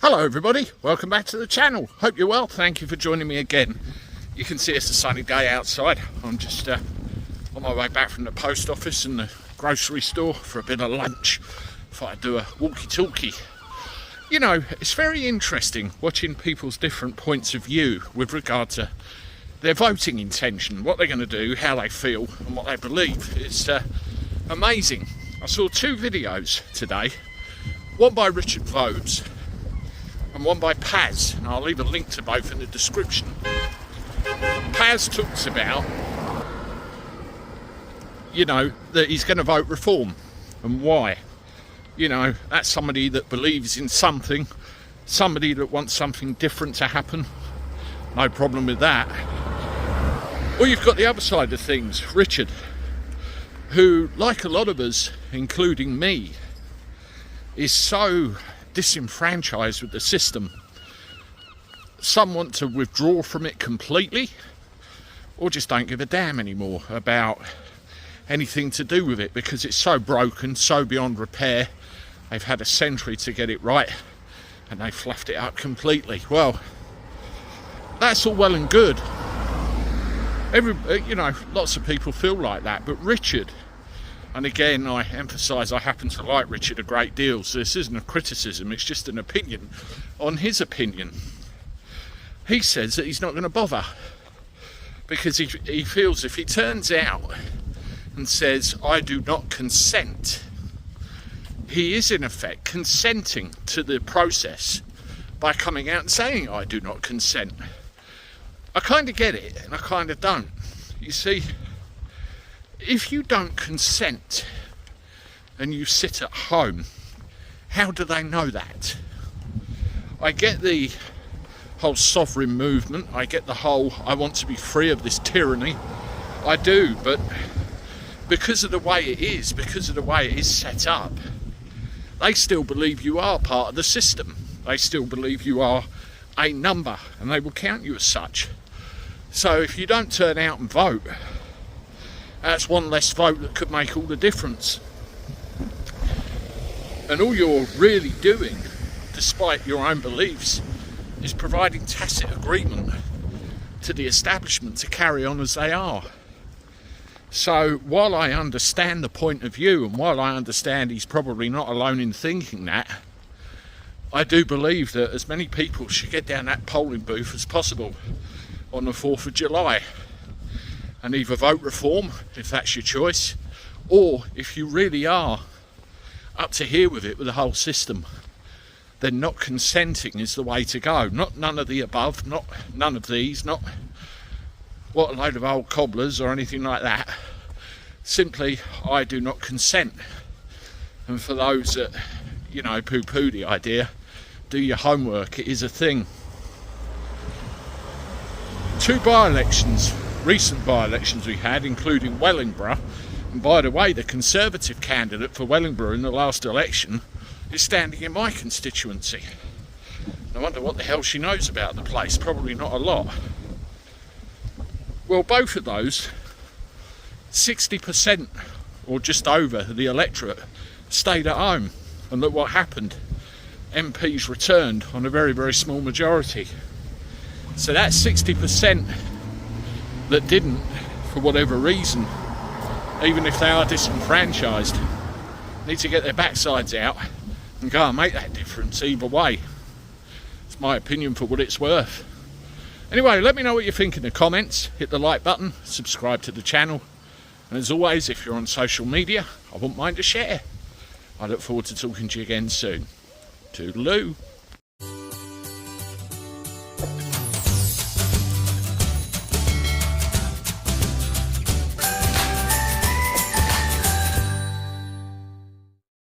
Hello everybody, welcome back to the channel. Hope you're well, thank you for joining me again. You can see it's a sunny day outside. I'm just on my way back from the post office and the grocery store for a bit of lunch. Thought I'd do a walkie-talkie. You know, it's very interesting watching people's different points of view with regard to their voting intention, what they're going to do, how they feel and what they believe. It's amazing. I saw two videos today, one by Richard Vobes and one by Paz, and I'll leave a link to both in the description. Paz talks about, you know, that he's going to vote reform and why. You know, that's somebody that believes in something, somebody that wants something different to happen. No problem with that. Or you've got the other side of things, Richard, who, like a lot of us, including me, is so disenfranchised with the system. Some want to withdraw from it completely, or just don't give a damn anymore about anything to do with it because it's so broken, so beyond repair. They've had a century to get it right and they fluffed it up completely. Well, that's all well and good. You know, lots of people feel like that, but Richard, and again, I emphasise I happen to like Richard a great deal, so this isn't a criticism, it's just an opinion on his opinion. He says that he's not going to bother because he feels if he turns out and says, I do not consent, he is in effect consenting to the process by coming out and saying, I do not consent. I kind of get it and I kind of don't. You see, if you don't consent and you sit at home, how do they know that? I get the whole sovereign movement, I get the whole I want to be free of this tyranny, I do, but because of the way it is, because of the way it is set up, they still believe you are part of the system. They still believe you are a number and they will count you as such. So if you don't turn out and vote, that's one less vote that could make all the difference. And all you're really doing, despite your own beliefs, is providing tacit agreement to the establishment to carry on as they are. So while I understand the point of view, and while I understand he's probably not alone in thinking that, I do believe that as many people should get down that polling booth as possible on the 4th of July and either vote reform, if that's your choice, or if you really are up to here with it, with the whole system, then not consenting is the way to go. Not none of the above, not none of these, not what a load of old cobblers or anything like that. Simply, I do not consent. And for those that, you know, poo-poo the idea, do your homework, it is a thing. Two by-elections, recent by-elections we had, including Wellingborough, and by the way, the Conservative candidate for Wellingborough in the last election is standing in my constituency. I wonder what the hell she knows about the place, probably not a lot. Well, both of those, 60% or just over the electorate stayed at home, and look what happened. MPs returned on a very, very small majority. So that 60% that didn't, for whatever reason, even if they are disenfranchised, need to get their backsides out and go and make that difference either way. It's my opinion for what it's worth. Anyway, let me know what you think in the comments. Hit the like button, subscribe to the channel, and as always, if you're on social media, I wouldn't mind a share. I look forward to talking to you again soon. Toodaloo.